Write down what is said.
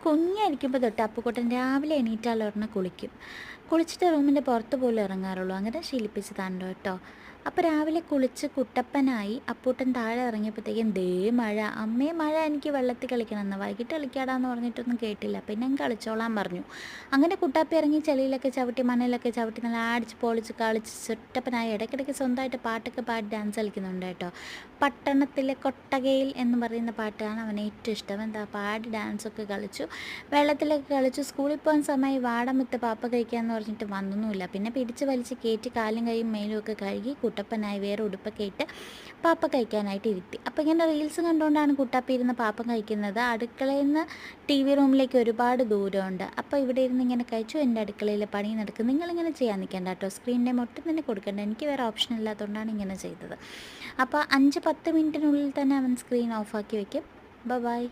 കുഞ്ഞായിരിക്കുമ്പോൾ തൊട്ട് അപ്പുക്കുട്ടൻ രാവിലെ എണീറ്റാൽ ഉടനെ കുളിക്കും. കുളിച്ചിട്ട് റൂമിൻ്റെ പുറത്ത് പോലും ഇറങ്ങാറുള്ളൂ. അങ്ങനെ ശീലിപ്പിച്ചതാണ് കേട്ടോ. അപ്പോൾ രാവിലെ കുളിച്ച് കുട്ടപ്പനായി അപ്പൂട്ടൻ താഴെ ഇറങ്ങിയപ്പോഴത്തേക്കും ദേ മഴ. അമ്മേ മഴ, എനിക്ക് വെള്ളത്തിൽ കളിക്കണമെന്ന്. വൈകിട്ട് കളിക്കാടാന്ന് പറഞ്ഞിട്ടൊന്നും കേട്ടില്ല. പിന്നെ അങ്ങ് കളിച്ചോളാൻ പറഞ്ഞു. അങ്ങനെ കുട്ടാപ്പി ഇറങ്ങി ചെളിയിലൊക്കെ ചവിട്ടി മണ്ണിലൊക്കെ ചവിട്ടി നല്ല അടിച്ച് പൊളിച്ച് കളിച്ച് ചുറ്റപ്പനായി. ഇടയ്ക്കിടയ്ക്ക് സ്വന്തമായിട്ട് പാട്ടൊക്കെ പാടി ഡാൻസ് കളിക്കുന്നുണ്ട് കേട്ടോ. പട്ടണത്തിലെ കൊട്ടകയിൽ എന്ന് പറയുന്ന പാട്ടാണ് അവന് ഏറ്റവും ഇഷ്ടം. എന്താ പാടി ഡാൻസൊക്കെ കളിച്ചു, വെള്ളത്തിലൊക്കെ കളിച്ചു. സ്കൂളിൽ പോകാൻ സമയം വാടമുത്ത് പാപ്പ കഴിക്കാമെന്ന് പറഞ്ഞിട്ട് വന്നൊന്നുമില്ല. പിന്നെ പിടിച്ച് വലിച്ച് കയറ്റി കാലും കൈയും മേലും ഒക്കെ കഴുകി കുട്ടപ്പനായി വേറെ ഉടുപ്പൊക്കെ ഇട്ട് പാപ്പ കഴിക്കാനായിട്ട് ഇരുത്തി. അപ്പോൾ ഇങ്ങനെ റീൽസ് കണ്ടുകൊണ്ടാണ് കുട്ടാപ്പി ഇരുന്ന് പാപ്പം കഴിക്കുന്നത്. അടുക്കളയിൽ നിന്ന് TV റൂമിലേക്ക് ഒരുപാട് ദൂരമുണ്ട്. അപ്പോൾ ഇവിടെ ഇരുന്ന് ഇങ്ങനെ കഴിച്ചു. എൻ്റെ അടുക്കളയിൽ പണി നടക്കും. നിങ്ങളിങ്ങനെ ചെയ്യാൻ നിൽക്കേണ്ട കേട്ടോ. സ്ക്രീൻ ടൈം ഒട്ടും തന്നെ കൊടുക്കേണ്ട. എനിക്ക് വേറെ ഓപ്ഷൻ ഇല്ലാത്തതുകൊണ്ടാണ് ഇങ്ങനെ ചെയ്തത്. അപ്പോൾ 5-10 മിനിറ്റിനുള്ളിൽ തന്നെ അവൻ സ്ക്രീൻ ഓഫാക്കി വയ്ക്കും. ബൈ.